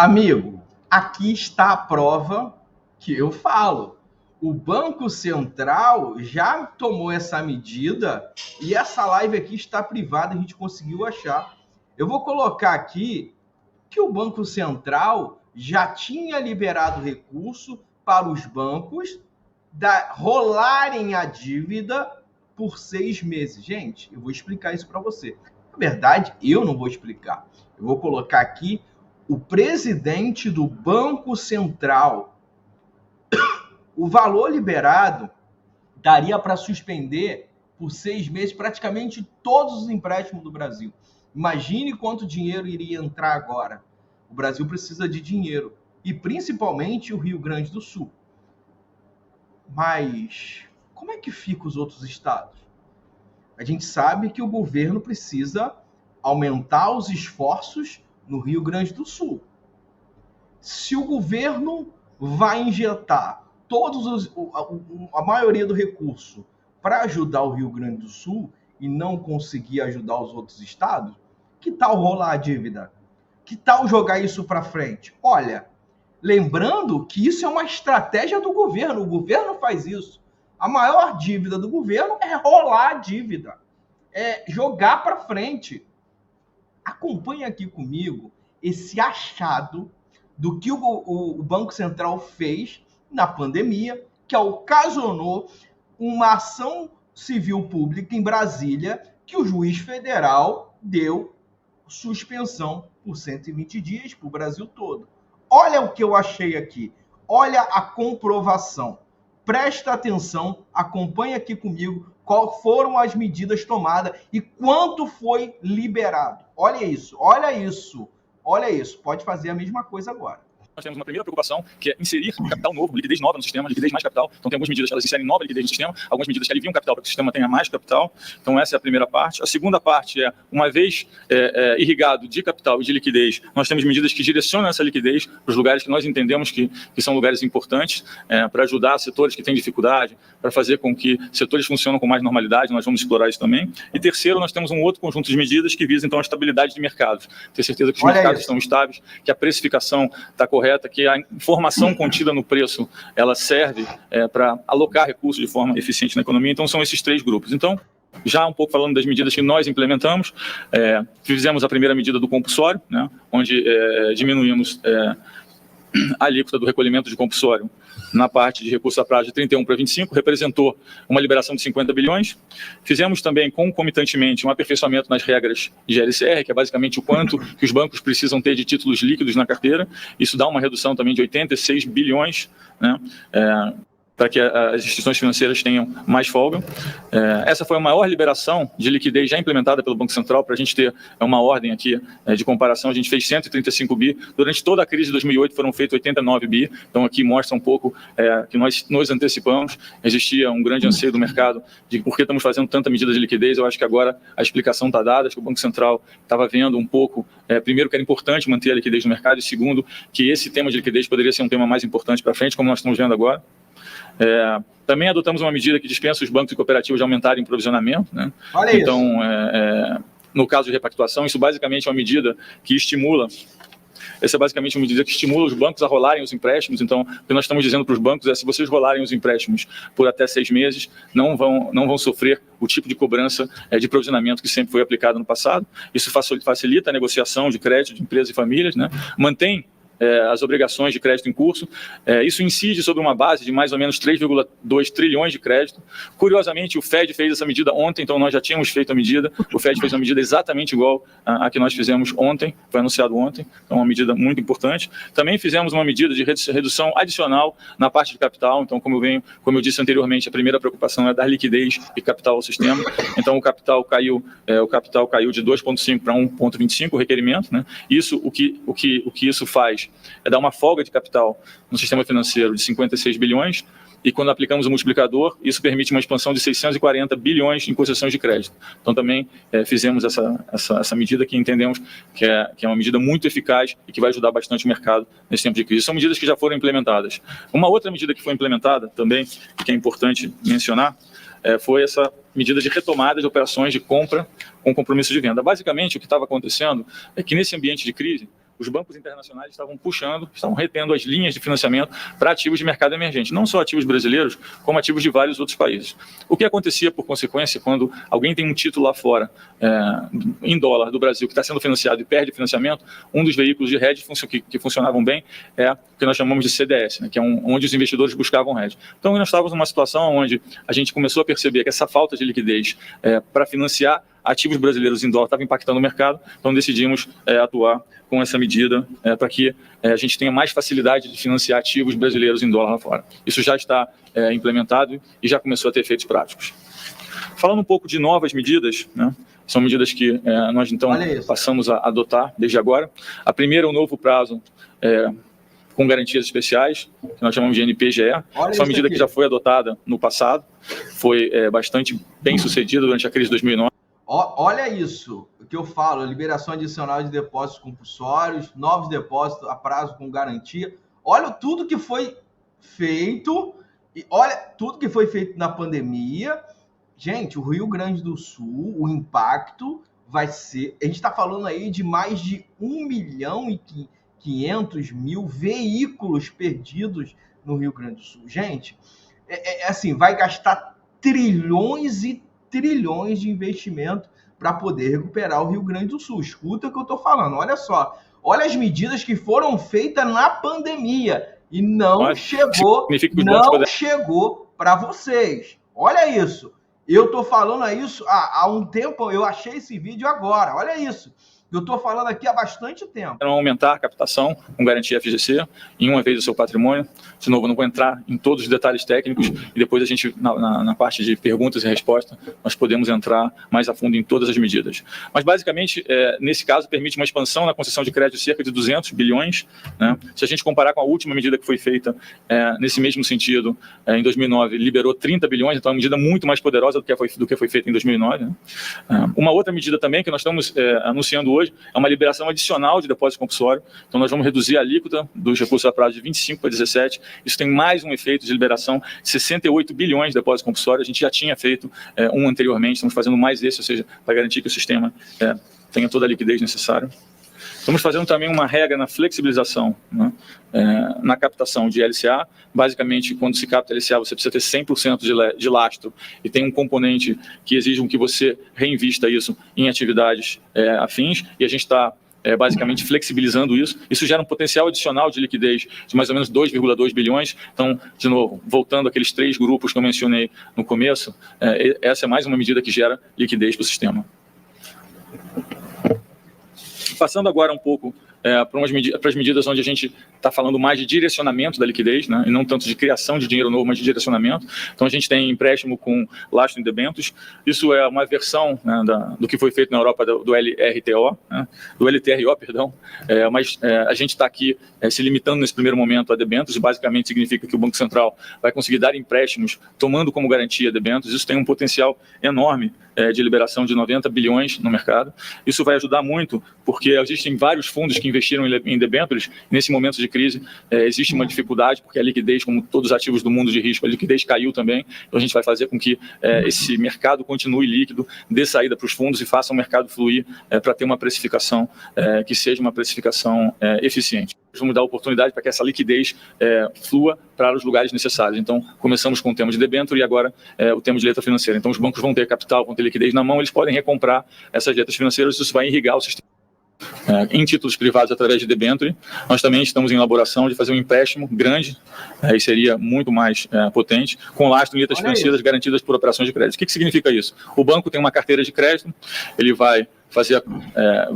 Amigo, aqui está a prova que eu falo. O Banco Central já tomou essa medida e essa live aqui está privada, a gente conseguiu achar. Eu vou colocar aqui que o Banco Central já tinha liberado recurso para os bancos rolarem a dívida por 6 meses. Gente, eu vou explicar isso para você. Na verdade, eu não vou explicar. Eu vou colocar aqui o presidente do Banco Central. O valor liberado daria para suspender por 6 meses praticamente todos os empréstimos do Brasil. Imagine quanto dinheiro iria entrar agora. O Brasil precisa de dinheiro, e principalmente o Rio Grande do Sul. Mas como é que ficam os outros estados? A gente sabe que o governo precisa aumentar os esforços no Rio Grande do Sul. Se o governo vai injetar a maioria do recurso para ajudar o Rio Grande do Sul e não conseguir ajudar os outros estados, que tal rolar a dívida? Que tal jogar isso para frente? Olha, lembrando que isso é uma estratégia do governo. O governo faz isso. A maior dívida do governo é rolar a dívida, é jogar para frente. Acompanhe aqui comigo esse achado do que o Banco Central fez na pandemia, que ocasionou uma ação civil pública em Brasília, que o juiz federal deu suspensão por 120 dias para o Brasil todo. Olha o que eu achei aqui. Olha a comprovação. Presta atenção, acompanha aqui comigo qual foram as medidas tomadas e quanto foi liberado. Olha isso, olha isso, olha isso. Pode fazer a mesma coisa agora. Nós temos uma primeira preocupação, que é inserir capital novo, liquidez nova no sistema, liquidez mais capital. Então, tem algumas medidas que elas inserem nova liquidez no sistema, algumas medidas que aliviam capital para que o sistema tenha mais capital. Então, essa é a primeira parte. A segunda parte é, uma vez irrigado de capital e de liquidez, nós temos medidas que direcionam essa liquidez para os lugares que nós entendemos que são lugares importantes, para ajudar setores que têm dificuldade, para fazer com que setores funcionem com mais normalidade. Nós vamos explorar isso também. E terceiro, nós temos um outro conjunto de medidas que visam, então, a estabilidade de mercados. Ter certeza que os mercados estão estáveis, que a precificação está correta, que a informação contida no preço ela serve para alocar recursos de forma eficiente na economia. Então, são esses três grupos. Então, já um pouco falando das medidas que nós implementamos, fizemos a primeira medida do compulsório, né, onde diminuímos a alíquota do recolhimento de compulsório na parte de recurso a prazo de 31 para 25, representou uma liberação de 50 bilhões. Fizemos também, concomitantemente, um aperfeiçoamento nas regras de LCR, que é basicamente o quanto que os bancos precisam ter de títulos líquidos na carteira. Isso dá uma redução também de 86 bilhões, né, para que as instituições financeiras tenham mais folga. Essa foi a maior liberação de liquidez já implementada pelo Banco Central. Para a gente ter uma ordem aqui de comparação, a gente fez 135 bi. Durante toda a crise de 2008 foram feitos 89 bi. Então aqui mostra um pouco que nós nos antecipamos. Existia um grande anseio do mercado de por que estamos fazendo tanta medida de liquidez. Eu acho que agora a explicação está dada. Acho que o Banco Central estava vendo um pouco, primeiro, que era importante manter a liquidez no mercado, e segundo, que esse tema de liquidez poderia ser um tema mais importante para frente, como nós estamos vendo agora. Também adotamos uma medida que dispensa os bancos e cooperativas de aumentarem o provisionamento, né? Então, no caso de repactuação, isso basicamente é uma medida que estimula. Essa é basicamente uma medida que estimula os bancos a rolarem os empréstimos. Então, o que nós estamos dizendo para os bancos é: se vocês rolarem os empréstimos por até 6 meses, não vão sofrer o tipo de cobrança de provisionamento que sempre foi aplicado no passado. Isso facilita a negociação de crédito de empresas e famílias, né? Mantém as obrigações de crédito em curso. Isso incide sobre uma base de mais ou menos 3,2 trilhões de crédito. Curiosamente, o FED fez essa medida ontem, então nós já tínhamos feito a medida. O FED fez uma medida exatamente igual à que nós fizemos ontem, foi anunciado ontem, então uma medida muito importante. Também fizemos uma medida de redução adicional na parte de capital. Então, como eu disse anteriormente, a primeira preocupação é dar liquidez e capital ao sistema. Então, o capital caiu de 2,5 para 1,25 o requerimento, né? Isso, o que isso faz é dar uma folga de capital no sistema financeiro de 56 bilhões, e quando aplicamos o multiplicador, isso permite uma expansão de 640 bilhões em concessões de crédito. Então também fizemos essa medida que entendemos que é uma medida muito eficaz e que vai ajudar bastante o mercado nesse tempo de crise. São medidas que já foram implementadas. Uma outra medida que foi implementada também, que é importante mencionar, foi essa medida de retomada de operações de compra com compromisso de venda. Basicamente, o que estava acontecendo é que nesse ambiente de crise, os bancos internacionais estavam retendo as linhas de financiamento para ativos de mercado emergente, não só ativos brasileiros, como ativos de vários outros países. O que acontecia, por consequência, quando alguém tem um título lá fora, em dólar, do Brasil, que está sendo financiado e perde financiamento, um dos veículos de hedge que funcionavam bem é o que nós chamamos de CDS, né, que é onde os investidores buscavam hedge. Então, nós estávamos numa situação onde a gente começou a perceber que essa falta de liquidez para financiar ativos brasileiros em dólar estava impactando o mercado, então decidimos atuar com essa medida para que a gente tenha mais facilidade de financiar ativos brasileiros em dólar lá fora. Isso já está implementado e já começou a ter efeitos práticos. Falando um pouco de novas medidas, né, são medidas que nós então passamos a adotar desde agora. A primeira é o novo prazo com garantias especiais, que nós chamamos de NPGE. Essa é uma medida que já foi adotada no passado, foi bastante bem sucedida durante a crise de 2009. Olha isso, o que eu falo, liberação adicional de depósitos compulsórios, novos depósitos a prazo com garantia. Olha tudo que foi feito, e olha tudo que foi feito na pandemia. Gente, o Rio Grande do Sul, o impacto vai ser... A gente está falando aí de mais de 1.500.000 veículos perdidos no Rio Grande do Sul. Gente, assim, vai gastar trilhões e trilhões de investimento para poder recuperar o Rio Grande do Sul. Escuta o que eu estou falando, olha só. Olha as medidas que foram feitas na pandemia e não chegou para vocês. Olha isso. Eu estou falando isso há um tempo, eu achei esse vídeo agora, olha isso. Eu estou falando aqui há bastante tempo. Aumentar a captação com garantia FGC em uma vez o seu patrimônio. De novo, não vou entrar em todos os detalhes técnicos e depois a gente, na parte de perguntas e respostas, nós podemos entrar mais a fundo em todas as medidas. Mas, basicamente, nesse caso, permite uma expansão na concessão de crédito de cerca de 200 bilhões. Né? Se a gente comparar com a última medida que foi feita nesse mesmo sentido, em 2009, liberou 30 bilhões, então é uma medida muito mais poderosa do que foi feita em 2009. Né? Uma outra medida também que nós estamos anunciando hoje é uma liberação adicional de depósito compulsório. Então, nós vamos reduzir a alíquota dos recursos a prazo de 25 para 17. Isso tem mais um efeito de liberação de 68 bilhões de depósito compulsório. A gente já tinha feito um anteriormente, estamos fazendo mais esse, ou seja, para garantir que o sistema tenha toda a liquidez necessária. Estamos fazendo também uma regra na flexibilização, né, na captação de LCA. Basicamente, quando se capta LCA, você precisa ter 100% de lastro e tem um componente que exige que você reinvista isso em atividades afins, e a gente está basicamente flexibilizando isso. Isso gera um potencial adicional de liquidez de mais ou menos 2,2 bilhões. Então, de novo, voltando àqueles 3 grupos que eu mencionei no começo, essa é mais uma medida que gera liquidez para o sistema. Passando agora um pouco para as medidas onde a gente está falando mais de direcionamento da liquidez, né, e não tanto de criação de dinheiro novo, mas de direcionamento. Então, a gente tem empréstimo com lastro em debêntures. Isso é uma versão, né, do que foi feito na Europa do LRTO, né, do LTRO, perdão, mas a gente está aqui se limitando nesse primeiro momento a debêntures. Basicamente significa que o Banco Central vai conseguir dar empréstimos tomando como garantia debêntures. Isso tem um potencial enorme de liberação de 90 bilhões no mercado. Isso vai ajudar muito, porque existem vários fundos que investiram em debêntures. Nesse momento de crise, existe uma dificuldade, porque a liquidez, como todos os ativos do mundo de risco, a liquidez caiu também. Então, a gente vai fazer com que esse mercado continue líquido, dê saída para os fundos e faça o mercado fluir para ter uma precificação que seja uma precificação eficiente. Vamos dar oportunidade para que essa liquidez flua para os lugares necessários. Então, começamos com o tema de debênture e agora o tema de letra financeira. Então, os bancos vão ter capital, vão ter liquidez na mão, eles podem recomprar essas letras financeiras, isso vai irrigar o sistema. Em títulos privados através de debênture. Nós também estamos em elaboração de fazer um empréstimo grande, e seria muito mais potente, com lastro em letras financeiras garantidas por operações de crédito. O que significa isso? O banco tem uma carteira de crédito, ele vai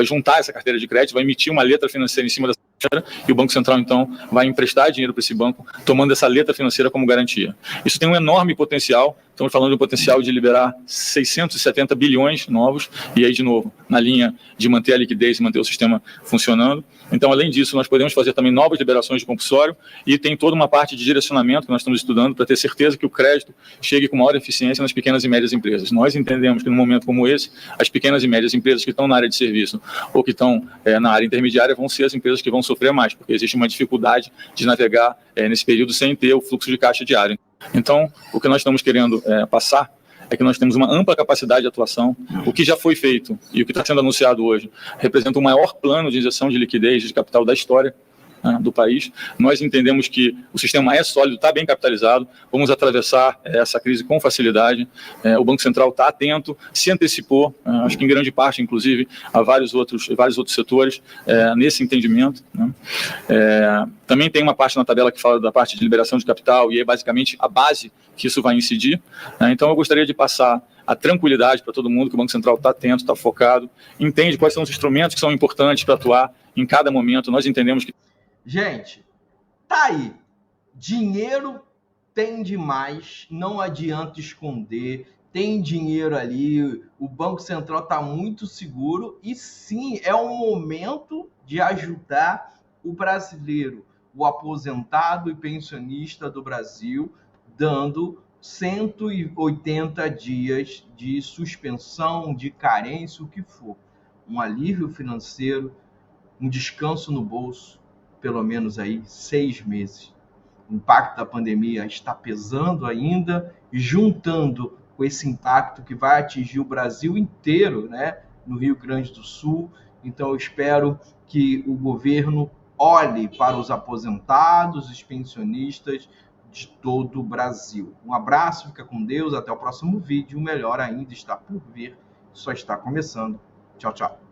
juntar essa carteira de crédito, vai emitir uma letra financeira em cima dessa carteira, e o Banco Central, então, vai emprestar dinheiro para esse banco, tomando essa letra financeira como garantia. Isso tem um enorme potencial. Estamos falando de um potencial de liberar 670 bilhões novos, e aí, de novo, na linha de manter a liquidez e manter o sistema funcionando. Então, além disso, nós podemos fazer também novas liberações de compulsório, e tem toda uma parte de direcionamento que nós estamos estudando para ter certeza que o crédito chegue com maior eficiência nas pequenas e médias empresas. Nós entendemos que, num momento como esse, as pequenas e médias empresas que estão na área de serviço ou que estão na área intermediária vão ser as empresas que vão sofrer mais, porque existe uma dificuldade de navegar nesse período sem ter o fluxo de caixa diário. Então, o que nós estamos querendo passar é que nós temos uma ampla capacidade de atuação. O que já foi feito e o que está sendo anunciado hoje representa o maior plano de injeção de liquidez de capital da história do país. Nós entendemos que o sistema é sólido, está bem capitalizado, vamos atravessar essa crise com facilidade. O Banco Central está atento, se antecipou, acho que em grande parte, inclusive, a vários outros setores nesse entendimento, né? Também tem uma parte na tabela que fala da parte de liberação de capital, e é basicamente a base que isso vai incidir, né? Então eu gostaria de passar a tranquilidade para todo mundo, que o Banco Central está atento, está focado, entende quais são os instrumentos que são importantes para atuar em cada momento. Nós entendemos que... Gente, tá aí. Dinheiro tem demais, não adianta esconder. Tem dinheiro ali, o Banco Central está muito seguro e sim, é um momento de ajudar o brasileiro, o aposentado e pensionista do Brasil, dando 180 dias de suspensão, de carência, o que for. Um alívio financeiro, um descanso no bolso, pelo menos aí 6 meses. O impacto da pandemia está pesando ainda, juntando com esse impacto que vai atingir o Brasil inteiro, né, no Rio Grande do Sul. Então eu espero que o governo olhe para os aposentados, os pensionistas de todo o Brasil. Um abraço, fica com Deus, até o próximo vídeo. O melhor ainda está por vir, só está começando. Tchau, tchau.